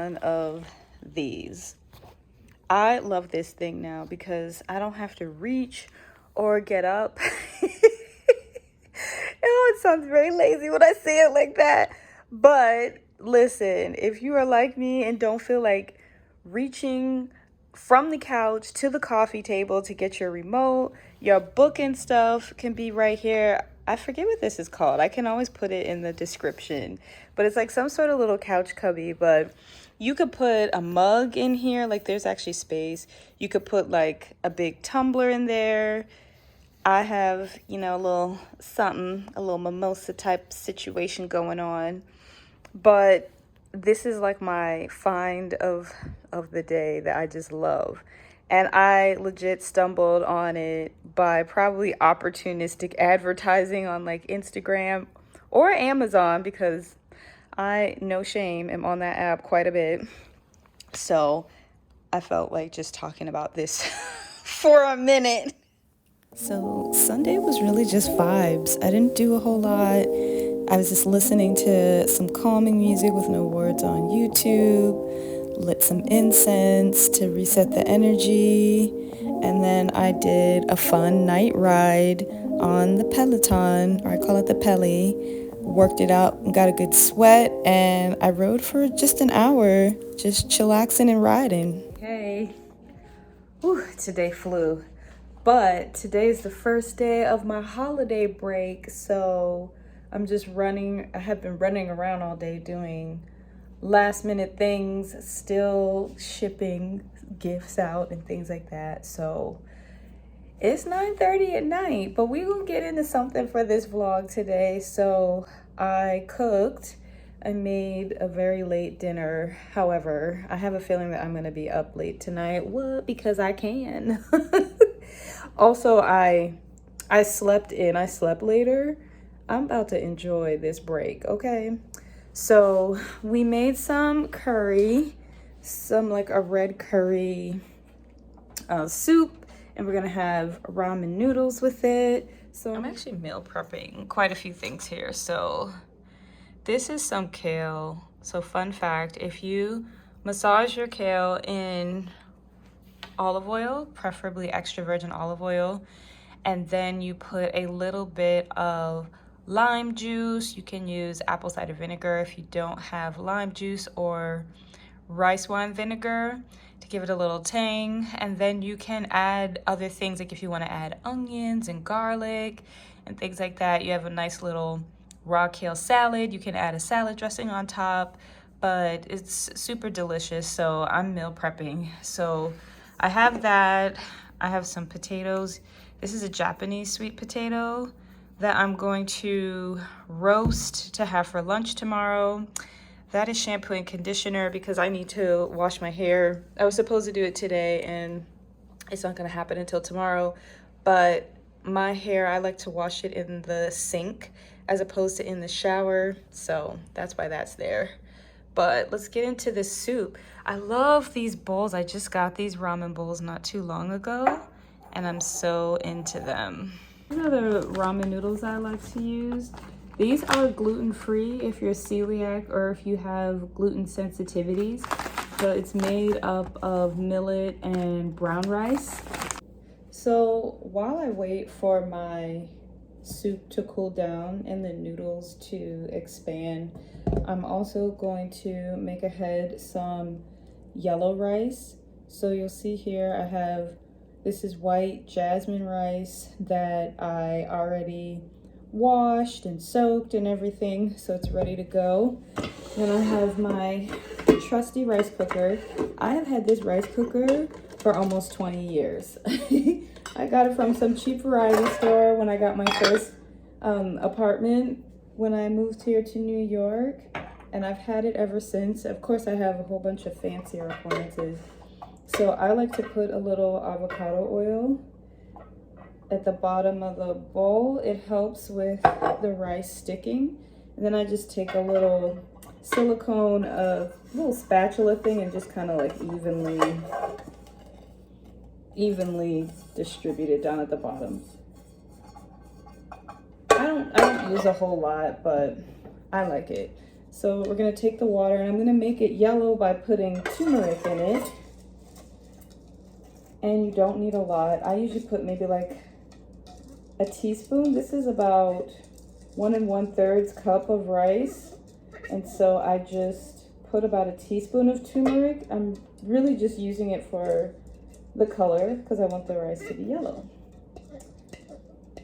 one of these. I love this thing now because I don't have to reach or get up. It sounds very lazy when I say it like that. But listen, if you are like me and don't feel like reaching from the couch to the coffee table to get your remote, your book and stuff can be right here. I forget what this is called. I can always put it in the description. But it's like some sort of little couch cubby. But you could put a mug in here. Like there's actually space. You could put like a big tumbler in there. I have, you know, a little something, a little mimosa type situation going on. But this is like my find of the day that I just love. And I legit stumbled on it by probably opportunistic advertising on like Instagram or Amazon, because I, no shame, am on that app quite a bit. So I felt like just talking about this for a minute. So Sunday was really just vibes. I didn't do a whole lot. I was just listening to some calming music with no words on YouTube, lit some incense to reset the energy, and then I did a fun night ride on the Peloton, or I call it the Pelly. Worked it out and got a good sweat, and I rode for just an hour, just chillaxing and riding. Hey, whew, today flew. But today's the first day of my holiday break, so I'm just running. I have been running around all day doing last minute things, still shipping gifts out and things like that. So it's 9:30 at night, but we gonna get into something for this vlog today. So I cooked. I made a very late dinner. However, I have a feeling that I'm gonna be up late tonight. What? Because I can. Also, I slept in. I slept later. I'm about to enjoy this break, okay? So we made some curry, some like a red curry soup, and we're gonna have ramen noodles with it. So I'm actually meal prepping quite a few things here. So this is some kale. So fun fact, if you massage your kale in olive oil, preferably extra virgin olive oil, and then you put a little bit of lime juice. You can use apple cider vinegar if you don't have lime juice, or rice wine vinegar to give it a little tang. And then you can add other things, like if you want to add onions and garlic and things like that. You have a nice little raw kale salad. You can add a salad dressing on top, but it's super delicious. So I'm meal prepping. So I have that. I have some potatoes. This is a Japanese sweet potato that I'm going to roast to have for lunch tomorrow. That is shampoo and conditioner because I need to wash my hair. I was supposed to do it today and it's not gonna happen until tomorrow, but my hair, I like to wash it in the sink as opposed to in the shower, so that's why that's there. But let's get into this soup. I love these bowls. I just got these ramen bowls not too long ago, and I'm so into them. These are the ramen noodles I like to use. These are gluten-free if you're celiac or if you have gluten sensitivities. So it's made up of millet and brown rice. So while I wait for my soup to cool down and the noodles to expand, I'm also going to make ahead some yellow rice. So you'll see here I have, this is white jasmine rice that I already washed and soaked and everything, so it's ready to go. Then I have my trusty rice cooker. I have had this rice cooker for almost 20 years. I got it from some cheap variety store when I got my first apartment when I moved here to New York, and I've had it ever since. Of course, I have a whole bunch of fancier appliances. So I like to put a little avocado oil at the bottom of the bowl. It helps with the rice sticking. And then I just take a little silicone little spatula thing and just kind of like evenly distribute it down at the bottom. I don't use a whole lot, but I like it. So we're gonna take the water and I'm gonna make it yellow by putting turmeric in it. And you don't need a lot. I usually put maybe like a teaspoon. This is about 1 1/3 cup of rice. And so I just put about a teaspoon of turmeric. I'm really just using it for the color because I want the rice to be yellow.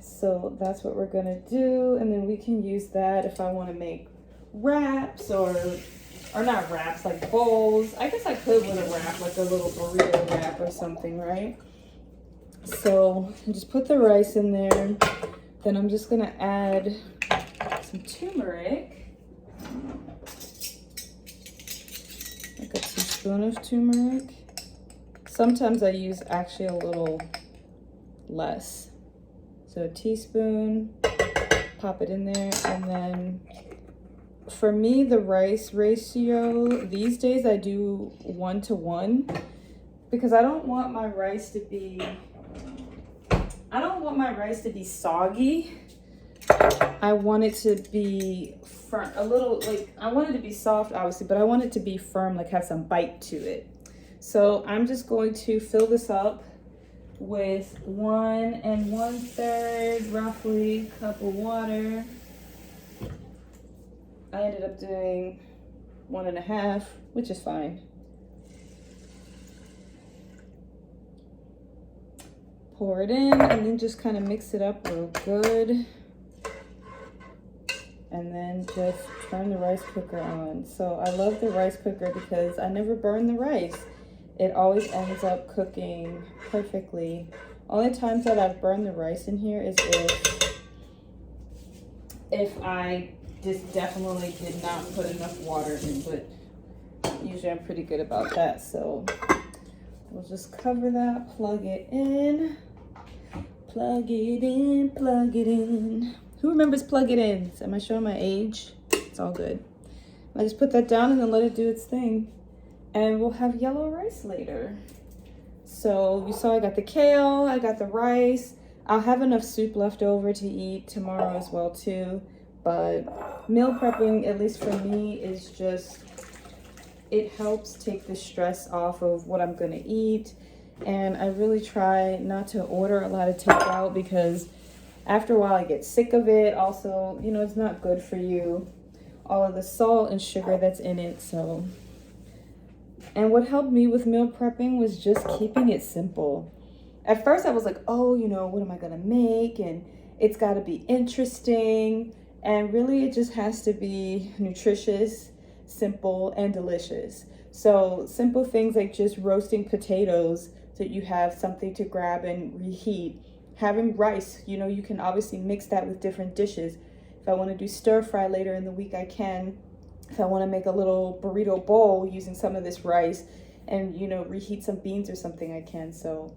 So that's what we're gonna do. And then we can use that if I wanna make wraps or not wraps, like bowls. I guess I could with a wrap, like a little burrito wrap or something, right? So I just put the rice in there. Then I'm just gonna add some turmeric, like a teaspoon of turmeric. Sometimes I use actually a little less. So a teaspoon, pop it in there, and then for me, the rice ratio, these days I do 1 to 1 because I don't want my rice to be soggy. I want it to be firm, a little, like, I want it to be soft, obviously, but I want it to be firm, like have some bite to it. So I'm just going to fill this up with 1 1/3 roughly cup of water. I ended up doing 1 1/2, which is fine. Pour it in and then just kind of mix it up real good. And then just turn the rice cooker on. So I love the rice cooker because I never burn the rice. It always ends up cooking perfectly. Only times that I've burned the rice in here is if I just definitely did not put enough water in, but usually I'm pretty good about that. So we'll just cover that, plug it in, plug it in, plug it in. Who remembers plug it in? Am I showing my age? It's all good. I just put that down and then let it do its thing. And we'll have yellow rice later. So you saw I got the kale, I got the rice. I'll have enough soup left over to eat tomorrow as well too. But meal prepping, at least for me, is just, it helps take the stress off of what I'm gonna eat. And I really try not to order a lot of takeout because after a while I get sick of it. Also, you know, it's not good for you. All of the salt and sugar that's in it, so. And what helped me with meal prepping was just keeping it simple. At first I was like, oh, you know, what am I gonna make? And it's gotta be interesting. And really it just has to be nutritious, simple, and delicious. So simple things like just roasting potatoes so that you have something to grab and reheat. Having rice, you know, you can obviously mix that with different dishes. If I wanna do stir fry later in the week, I can. If I wanna make a little burrito bowl using some of this rice and, you know, reheat some beans or something, I can. So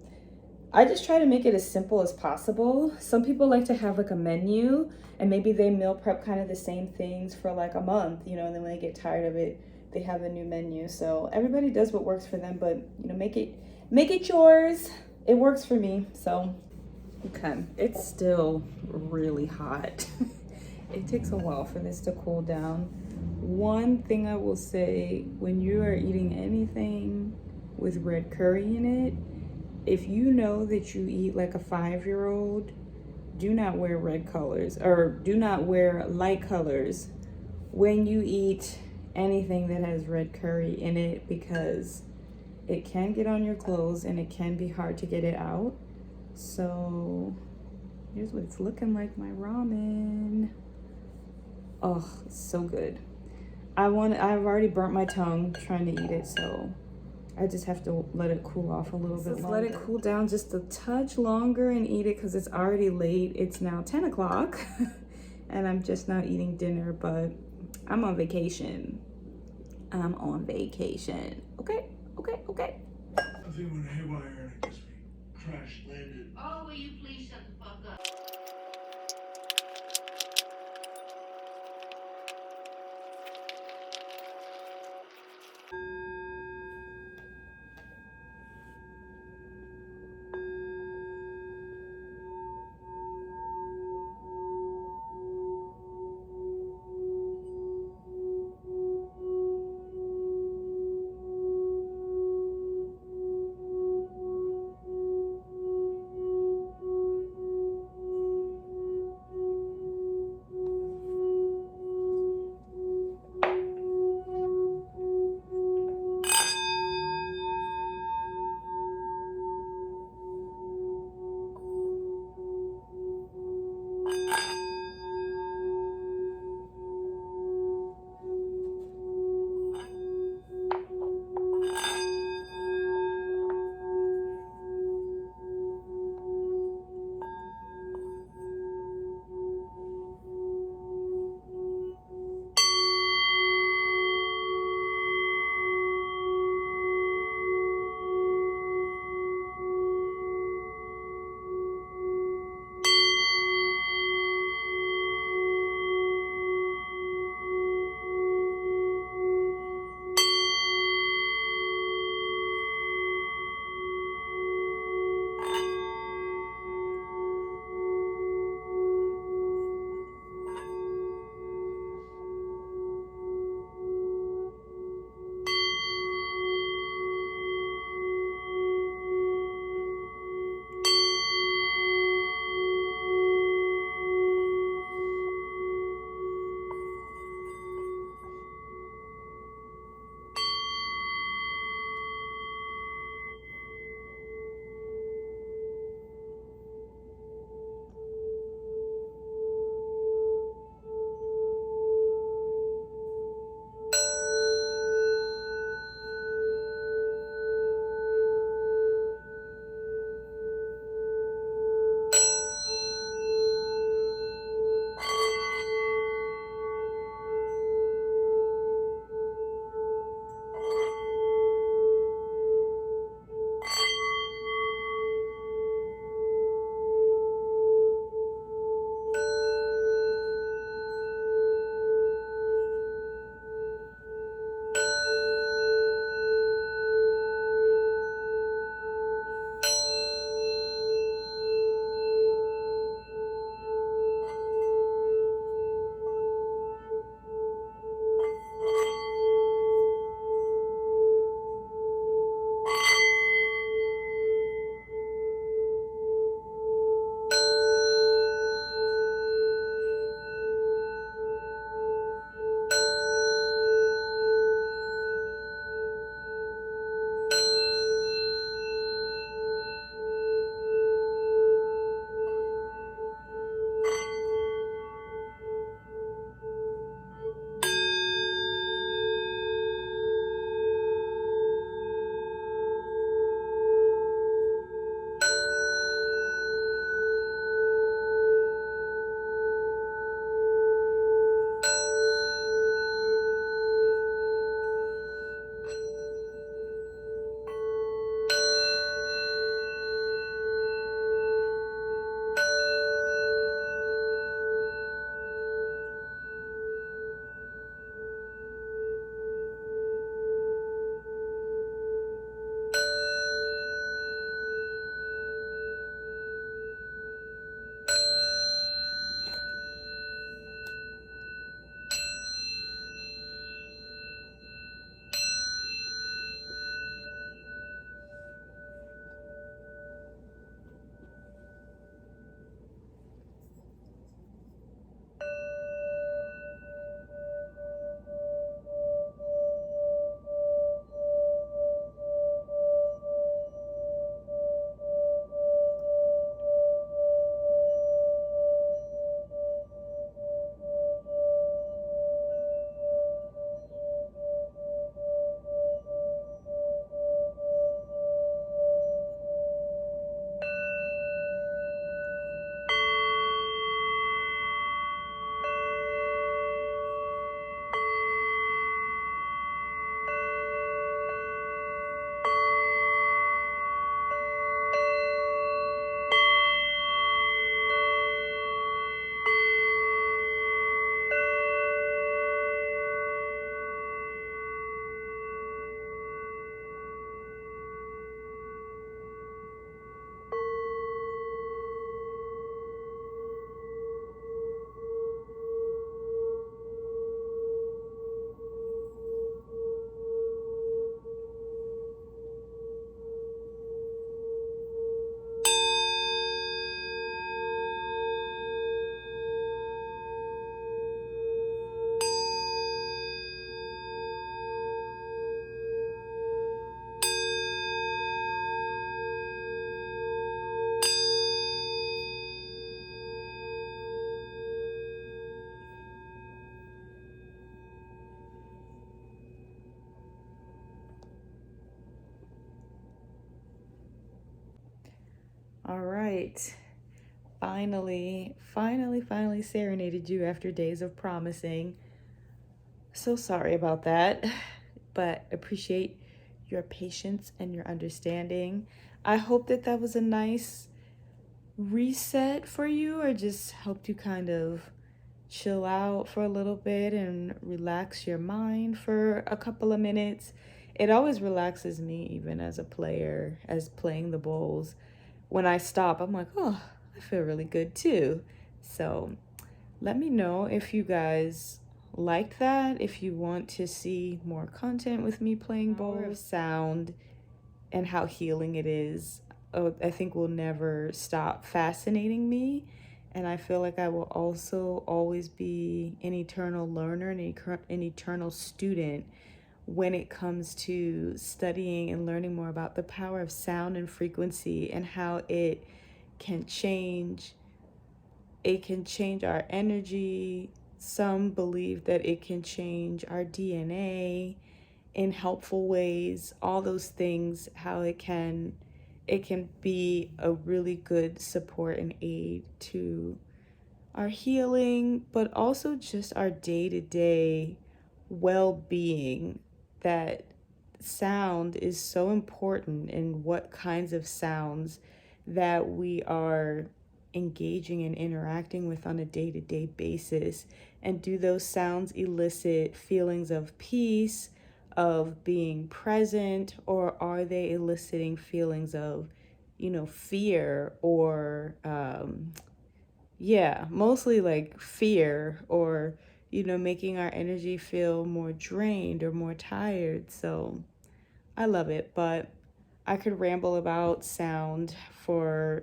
I just try to make it as simple as possible. Some people like to have like a menu and maybe they meal prep kind of the same things for like a month, you know, and then when they get tired of it, they have a new menu. So everybody does what works for them, but you know, make it yours. It works for me. So okay, it's still really hot. It takes a while for this to cool down. One thing I will say, when you are eating anything with red curry in it, if you know that you eat like a 5-year-old, do not wear red colors or do not wear light colors when you eat anything that has red curry in it because it can get on your clothes and it can be hard to get it out. So here's what it's looking like, my ramen. Oh, it's so good. I've already burnt my tongue trying to eat it, so I just have to let it cool off a little bit longer. Let it cool down just a touch longer and eat it because it's already late. It's now 10 o'clock and I'm just now eating dinner, but I'm on vacation. I'm on vacation. Okay, okay, okay. I think when haywire, I guess we crash landed. Oh, will you please shut the fuck up? right. Finally serenaded you after days of promising. So sorry about that, but appreciate your patience and your understanding. I hope that that was a nice reset for you, or just helped you kind of chill out for a little bit and relax your mind for a couple of minutes. It always relaxes me, even as a player, as playing the bowls. When I stop, I'm like, oh, I feel really good too. So let me know if you guys liked that, if you want to see more content with me playing bowls, sound, and how healing it is. Oh, I think will never stop fascinating me. And I feel like I will also always be an eternal learner and an eternal student when it comes to studying and learning more about the power of sound and frequency, and how can change it can change our energy. Some believe that it can change our DNA in helpful ways, all those things, how it can be a really good support and aid to our healing, but also just our day-to-day well-being. That sound is so important, and what kinds of sounds that we are engaging and interacting with on a day-to-day basis, and do those sounds elicit feelings of peace, of being present, or are they eliciting feelings of, fear, or yeah, mostly like fear, or making our energy feel more drained or more tired. So I love it, but I could ramble about sound for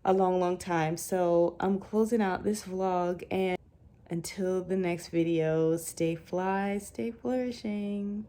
a long time. So I'm closing out this vlog, and until the next video, stay fly, stay flourishing.